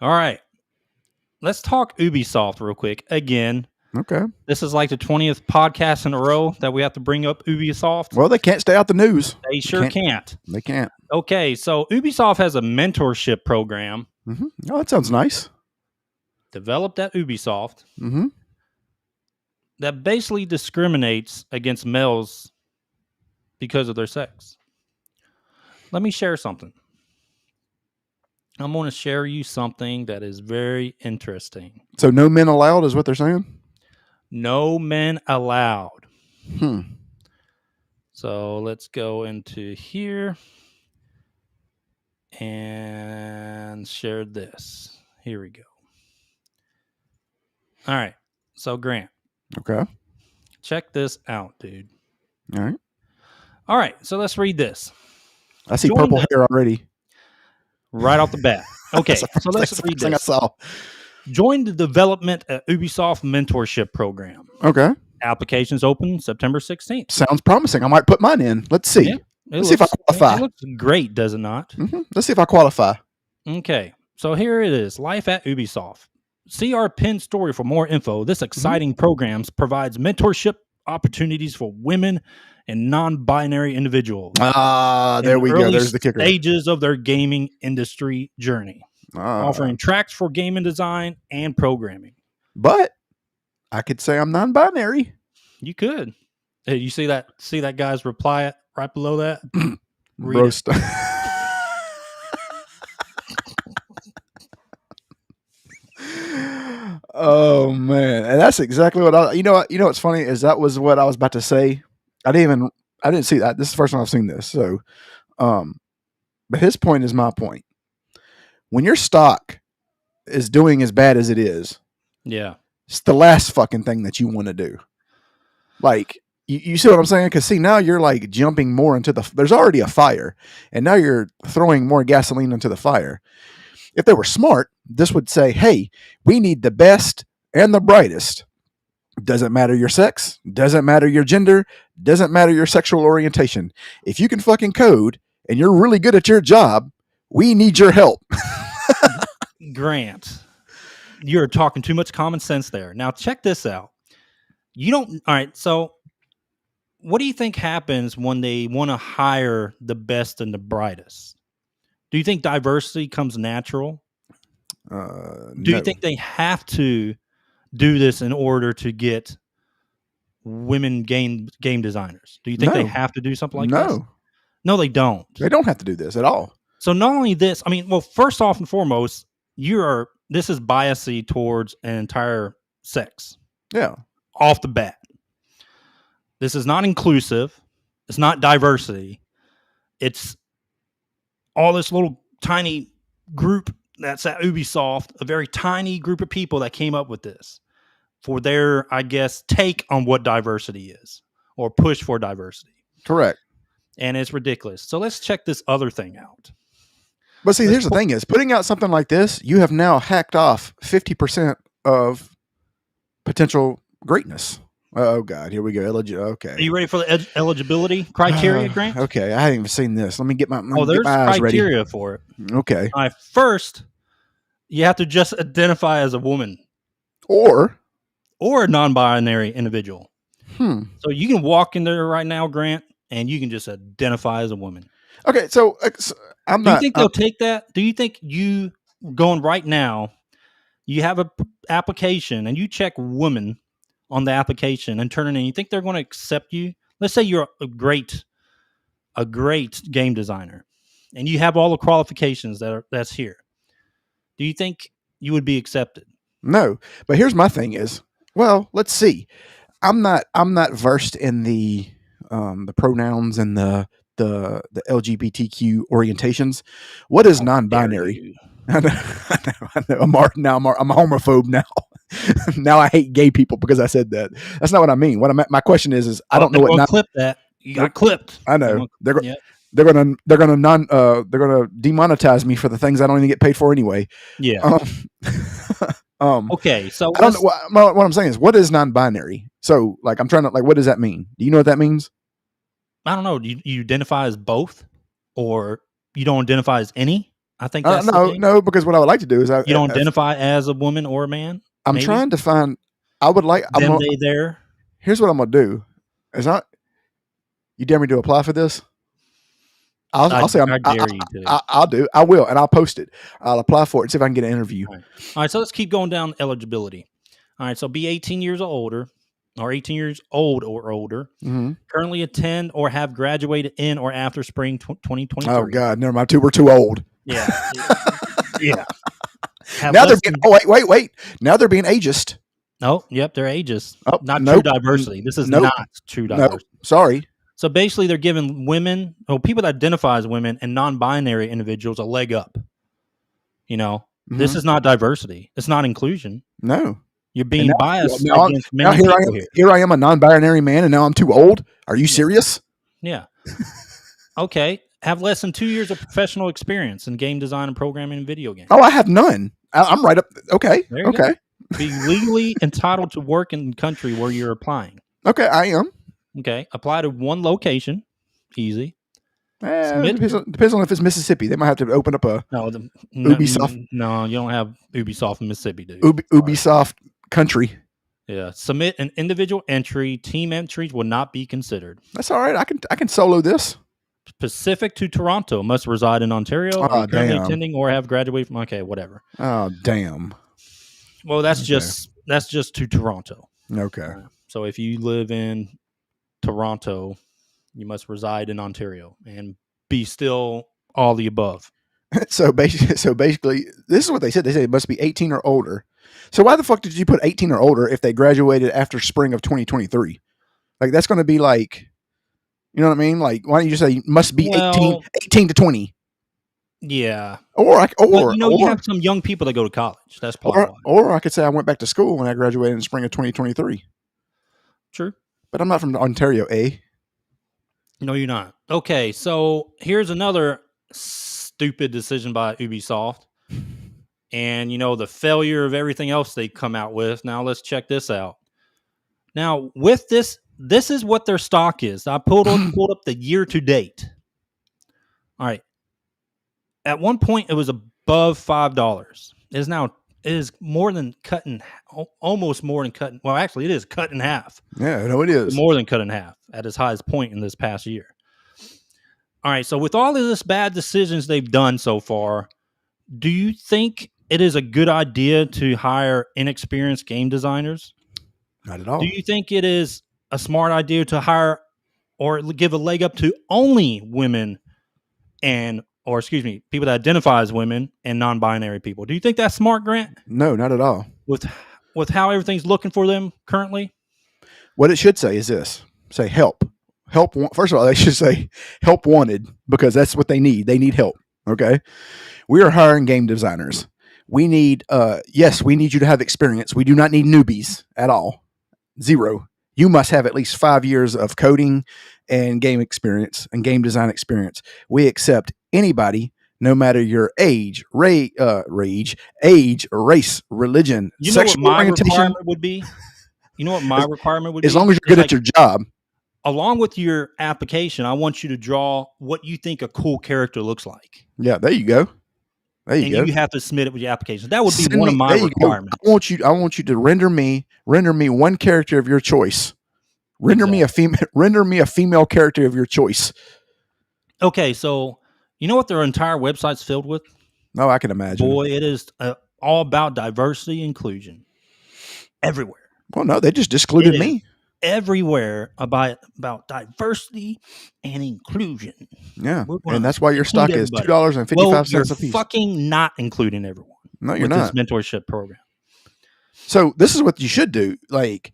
All right. Let's talk Ubisoft real quick again. Okay. This is like the 20th podcast in a row that we have to bring up Ubisoft. Well, they can't stay out the news. They sure can't. They can't. Okay, so Ubisoft has a mentorship program Oh, that sounds nice. developed at Ubisoft Mm-hmm. that basically discriminates against males because of their sex. Let me share something. I'm going to share you something that is very interesting. So no men allowed is what they're saying? No men allowed. Hmm. So let's go into here and share this. Here we go. All right. So Grant, Okay. check this out, dude. All right. All right. So let's read this I see Join purple the- hair already. right off the bat. Okay. That's So let's the read first thing I this. saw. Join the development at Ubisoft mentorship program. Okay. Applications open September 16th. Sounds promising. I might put mine in. Let's see. Yeah, Let's see if I qualify. It looks great, does it not? Let's see if I qualify. Okay. So here it is. Life at Ubisoft. See our pinned story for more info. This exciting program provides mentorship opportunities for women and non-binary individuals. There we go. There's the kicker. Stages of their gaming industry journey, offering tracks for gaming design and programming. But I could say I'm non-binary. You could. Hey, you see that guy's reply right below that? Read Roast. Oh man, and that's exactly what I. You know what's funny is that was what I was about to say. I didn't see that. This is the first time I've seen this. So, but his point is my point. When your stock is doing as bad as it is, Yeah. it's the last fucking thing that you want to do. Like, you see what I'm saying? Because see, now you're like jumping more into there's already a fire, and now you're throwing more gasoline into the fire. If they were smart, this would say, hey, we need the best and the brightest. Doesn't matter your sex, doesn't matter your gender, doesn't matter your sexual orientation. If you can fucking code and you're really good at your job, we need your help. Grant, you're talking too much common sense there. Now check this out. All right, so what do you think happens when they want to hire the best and the brightest? Do you think diversity comes natural? Do you think they have to do this in order to get women game designers? Do you think they have to do something like this? No, they don't. They don't have to do this at all. So not only this, I mean, well, first off and foremost, this is biasy towards an entire sex. Yeah. Off the bat. This is not inclusive. It's not diversity. It's all this little tiny group that's at Ubisoft, a very tiny group of people that came up with this for their, I guess, take on what diversity is or push for diversity. Correct. And it's ridiculous. So let's check this other thing out. But see, here's the thing is, putting out something like this, you have now hacked off 50% of potential greatness. Oh, God, here we go. Okay. Are you ready for the eligibility criteria, Grant? Okay, I haven't even seen this. Let me get my, there's eyes criteria ready. for it. Okay. All right, first, you have to just identify as a woman. Or a non-binary individual. So you can walk in there right now, Grant, and you can just identify as a woman. Okay, so I'm not. Do you think they'll take that? Do you think you going right now, you have an application and you check woman on the application and turn it in, you think they're going to accept you? Let's say you're a great game designer and you have all the qualifications that's here. Do you think you would be accepted? No, but here's my thing is, well, let's see. I'm not versed in the pronouns and the LGBTQ orientations. What is non-binary? I know. I'm a homophobe now. Now I hate gay people because I said that. That's not what I mean. My question is I don't know what. Clip that. You got clipped. I know. They're gonna demonetize me for the things I don't even get paid for anyway. Yeah. Okay, so I don't know what I'm saying is, what is non-binary? So like, I'm trying to what does that mean? Do you know what that means? I don't know. Do you identify as both, or you don't identify as any? I think that's the thing. No, because what I would like to do is You don't identify as a woman or a man. I'm Maybe trying to find. I would like. them, they, there. Here's what I'm gonna do. Is not. You dare me to apply for this? I'll say I dare you to. I'll do. I will, and I'll post it. I'll apply for it and see if I can get an interview. All right, so let's keep going down eligibility. All right, so be 18 years or older, or 18 years old or older. Mm-hmm. Currently attend or have graduated in or after spring 2023. Oh God, never mind. We're too old. Yeah, yeah. Now they're being. Wait. Now they're being ageist. Oh, yep, they're ageist. Oh, not true diversity. This is not true diversity. Sorry. So basically, they're giving women, people that identify as women and non-binary individuals a leg up. This is not diversity. It's not inclusion. No. You're being biased against many people here. Here I am, a non-binary man, and now I'm too old. Are you serious? Yeah. Okay. Have less than 2 years of professional experience in game design and programming and video games. Oh, I have none. I'm right up. Okay. Okay. Be legally entitled to work in the country where you're applying. Okay, I am. Okay. Apply to one location. Easy. Depends on if it's Mississippi. They might have to open up a Ubisoft. No, you don't have Ubisoft in Mississippi, dude. Ubisoft country. Yeah. Submit an individual entry. Team entries will not be considered. That's all right. I can solo this. Specific to Toronto, must reside in Ontario, currently attending or have graduated from. Okay, whatever. Oh, damn. Well, that's just to Toronto. Okay. So if you live in Toronto, you must reside in Ontario and be still all the above. So basically, this is what they said. They said it must be 18 or older. So why the fuck did you put 18 or older if they graduated after spring of 2023? Like, that's going to be like, you know what I mean? Like, why don't you just say must be 18 to 20? Yeah. Or you have some young people that go to college. That's probably or I could say I went back to school when I graduated in spring of 2023. True. But I'm not from Ontario, eh? No, you're not. Okay, so here's another stupid decision by Ubisoft. And, the failure of everything else they come out with. Now, let's check this out. Now, with this is what their stock is. I pulled up the year to date. All right. At one point, it was above $5. It is more than almost more than cutting. Well, actually, it is cut in half. Yeah, no, it is. More than cut in half at its highest point in this past year. All right. So with all of this bad decisions they've done so far, do you think it is a good idea to hire inexperienced game designers? Not at all. Do you think it is a smart idea to hire or give a leg up to only women people that identify as women and non-binary people? Do you think that's smart, Grant? No, not at all. With how everything's looking for them currently? What it should say is this. Say help. First of all, they should say help wanted, because that's what they need. They need help. Okay. We are hiring game designers. We need, we need you to have experience. We do not need newbies at all. 0. You must have at least 5 years of coding and game experience and game design experience. We accept anybody, no matter your age, race, religion, sexual orientation. Requirement would be? You know what my requirement would be? As long as you're good at your job. Along with your application, I want you to draw what you think a cool character looks like. Yeah, there you go. You have to submit it with your application. That would be one of my requirements. I want you to render me one character of your choice. Render me a female character of your choice. Okay, so you know what their entire website's filled with? No, I can imagine. Boy, it is all about diversity and inclusion. Everywhere. Well, no, they just excluded me. Everywhere about diversity and inclusion. Yeah, and that's why your stock is $2.55 a piece. You're fucking not including everyone. No, you're not. This mentorship program. So this is what you should do. Like,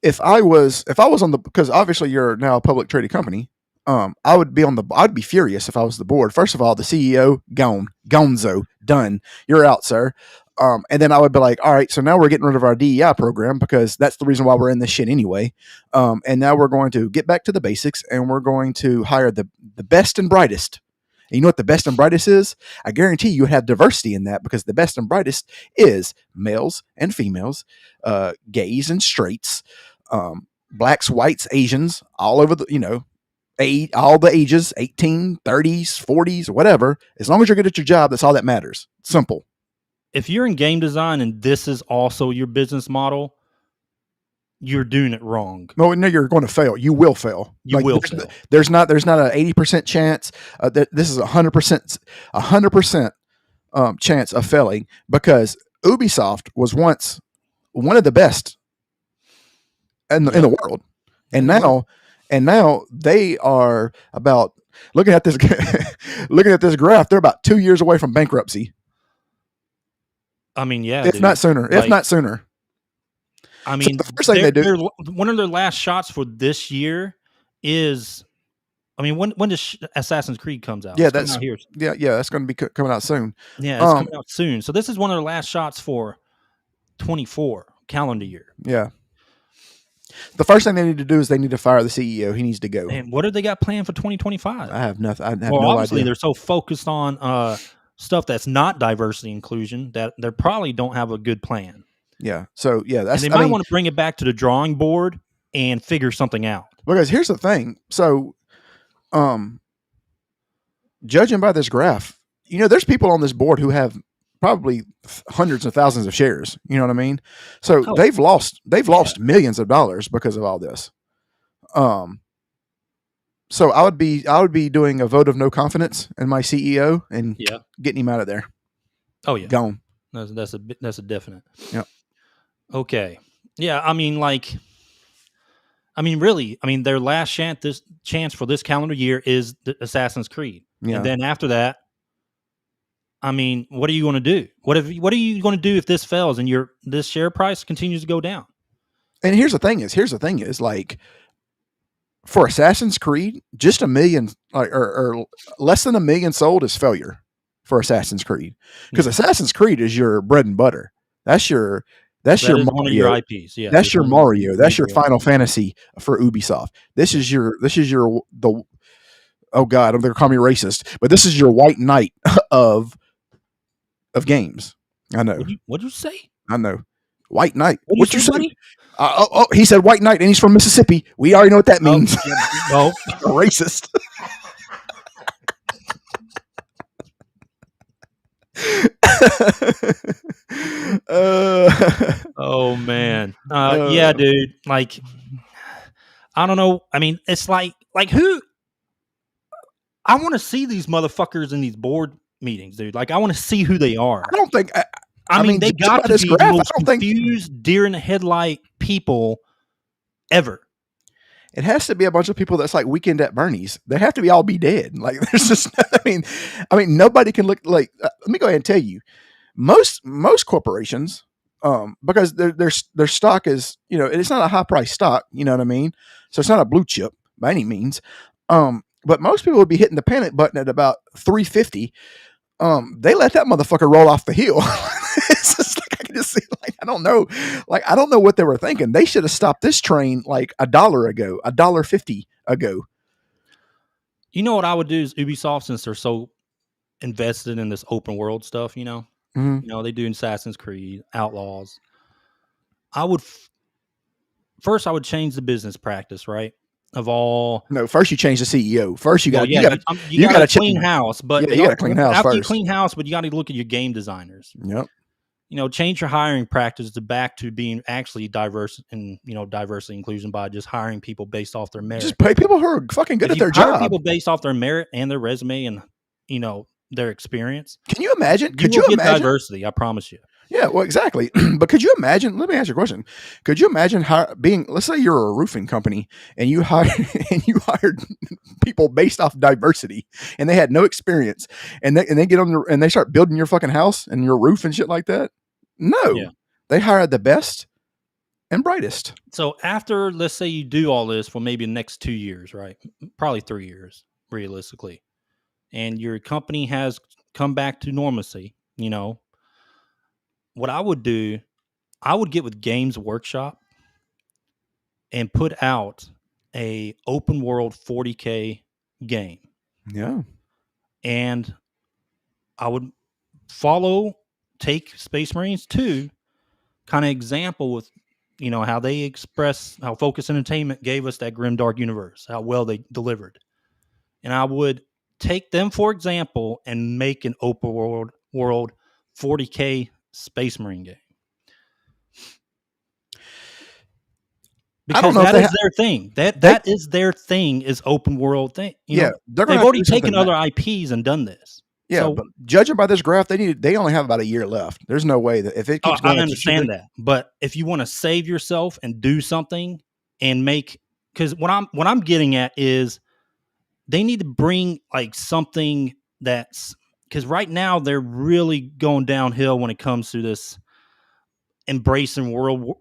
if I was on the, because obviously you're now a public traded company. I'd be furious if I was the board. First of all, the CEO gonzo, done. You're out, sir. And then I would be like, all right, so now we're getting rid of our DEI program, because that's the reason why we're in this shit anyway. And now we're going to get back to the basics, and we're going to hire the best and brightest. And you know what the best and brightest is? I guarantee you have diversity in that, because the best and brightest is males and females, gays and straights, blacks, whites, Asians, all over the, all the ages, 18, 30s, 40s, whatever. As long as you're good at your job, that's all that matters. Simple. If you're in game design and this is also your business model, you're doing it wrong. No, you're going to fail. You will fail. You will fail. There's not an 80% chance. This is 100% chance of failing, because Ubisoft was once one of the best in the world, and now they are about, looking at this graph. They're about 2 years away from bankruptcy. I mean, yeah, if not sooner. I mean, so the first thing they do, one of their last shots for this year is, I mean, when does Assassin's Creed comes out? Yeah, that's going to be coming out soon. Yeah, it's coming out soon. So this is one of their last shots for 24 calendar year. Yeah. The first thing they need to do is they need to fire the CEO. He needs to go. And what do they got planned for 2025? I have nothing. I have well, no obviously idea. They're so focused on stuff that's not diversity inclusion that they probably don't have a good plan. Yeah. So yeah, and they might want to bring it back to the drawing board and figure something out. Because here's the thing. So, judging by this graph, there's people on this board who have probably hundreds of thousands of shares. You know what I mean? So they've lost millions of dollars because of all this. So I would be doing a vote of no confidence in my CEO and getting him out of there. Oh yeah, gone. That's a definite. Yeah. Okay. Yeah. I mean, really. I mean, their last chance for this calendar year is the Assassin's Creed. Yeah. And then after that, I mean, what are you going to do? What are you going to do if this fails and this share price continues to go down? And here's the thing is like, for Assassin's Creed, just 1 million or less than 1 million sold is failure for Assassin's Creed, because Assassin's Creed is your bread and butter. That's your Mario. One of your IPs. Yeah, that's your Mario. That's your Final Fantasy for Ubisoft. This is your oh god, I'm going to call me racist, but this is your White Knight of games. I know. What'd you say? I know. White Knight. What'd you say? He said White Knight, and he's from Mississippi. We already know what that means. No, racist. Oh man, yeah, dude. Like, I don't know. I mean, it's like who? I want to see these motherfuckers in these board meetings, dude. Like, I want to see who they are. I don't think. I mean, they got to be the most confused deer in the headlight people ever. It has to be a bunch of people that's like Weekend at Bernie's. They have to be all be dead. Like, there's just, I mean, nobody can look like. Let me go ahead and tell you, most corporations, because their stock is, it's not a high price stock. You know what I mean? So it's not a blue chip by any means. But most people would be hitting the panic button at about 350. They let that motherfucker roll off the hill. It's just like, I can just see, like, I don't know what they were thinking. They should have stopped this train like $1 ago, $1.50 ago. You know what I would do is Ubisoft, since they're so invested in this open world stuff, Mm-hmm. They do Assassin's Creed, Outlaws. I would first change the business practice, right? First you change the CEO. First you got to clean house, but you got to clean house after first. You clean house, but you got to look at your game designers. Yep. Change your hiring practice back to being actually diverse and diversity inclusion by just hiring people based off their merit. Just pay people who are fucking good at their job. People based off their merit and their resume and their experience. Can you imagine? Could you imagine diversity? I promise you. Yeah, well, exactly. But could you imagine? Let me ask you a question. Could you imagine let's say you're a roofing company and you hired people based off diversity and they had no experience and they get on and they start building your fucking house and your roof and shit like that? No, They hired the best and brightest. So after, let's say you do all this for maybe the next 2 years, right? Probably 3 years, realistically, and your company has come back to normalcy, what I would do, I would get with Games Workshop and put out a open world 40K game. Yeah. And I would take Space Marines 2 kind of example with, how they how Focus Entertainment gave us that grim dark universe, how well they delivered. and I would take them for example and make an open world 40K Space Marine game. I don't Because know if that they is their thing. they That is their thing, is open world thing. You yeah, know, they're gonna they've have to already do something taken other IPs and done this. yeah, So but judging by this graph, they only have about a year left. There's no way that if it keeps I going at the shit understand that, but if you want to save yourself and do something and make, because what I'm getting at is they need to bring like something that's, because right now they're really going downhill when it comes to this embracing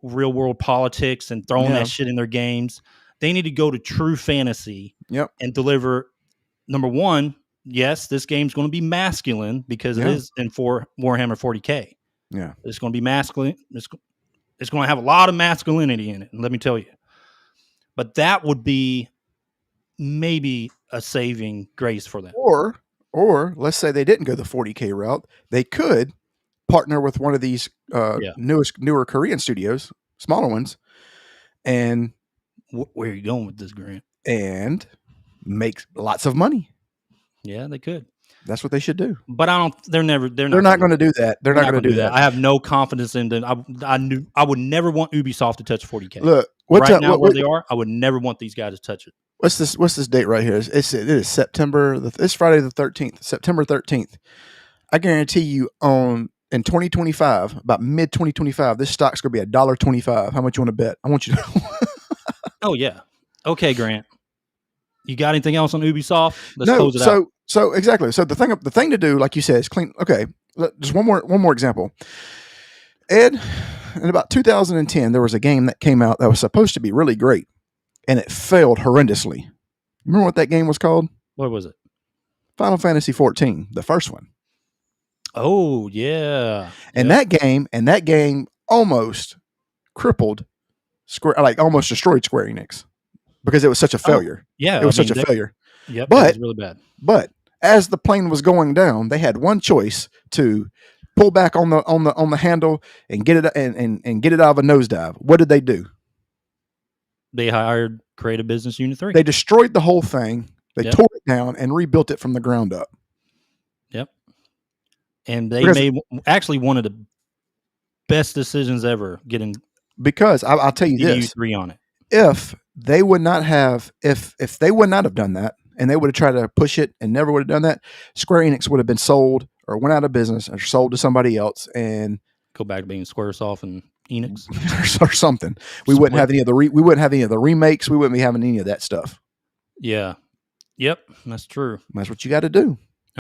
real world politics and throwing yeah, that shit in their games. They need to go to true fantasy yep, and deliver. Number one, yes, this game's going to be masculine because it yeah, is in Warhammer 40K. yeah. It's going to be masculine. It's going to have a lot of masculinity in it, and let me tell you. But that would be maybe a saving grace for them. Or let's say they didn't go the 40K route, they could partner with one of these Yeah. newer Korean studios, smaller ones, and Where are you going with this, Grant? and make lots of money. Yeah, they could. That's what they should do. But I don't. They're They're not going to do that. They're not going to do that. I have no confidence in them. I would never want Ubisoft to touch 40K. Look, Right now where they are, I would never want these guys to touch it. What's this date right here? It is September. It's Friday the 13th, September 13th. I guarantee you, in 2025, about mid 2025, this stock's going to be $1.25. How much you want to bet? I want you to. Oh yeah. Okay, Grant. You got anything else on Ubisoft? Let's No, close it out. so exactly. So the thing to do, like you said, is clean. Okay, just one more example. Ed, in about 2010, there was a game that came out that was supposed to be really great, and it failed horrendously. Remember what that game was called? What was it? Final Fantasy 14, the first one. Oh yeah. And that game almost crippled almost destroyed Square Enix because it was such a failure. Yeah, It was such a failure. Yep, But- that was really bad. But as the plane was going down, they had one choice: to pull back on the handle and get it and get it out of a nosedive. What did they do? They hired Creative Business Unit 3. They destroyed the whole thing. They Yep. tore it down and rebuilt it from the ground up. Yep. And they Because- made actually one of the best decisions ever getting Because I'll tell you this: DU3 on it. if they would not have done that, and they would have tried to push it and never would have done that, Square Enix would have been sold or went out of business or sold to somebody else, and Go back to being Squaresoft and Enix. or something. We wouldn't have any of the remakes. We wouldn't be having any of that stuff. Yeah. Yep, that's true. That's what you got to do.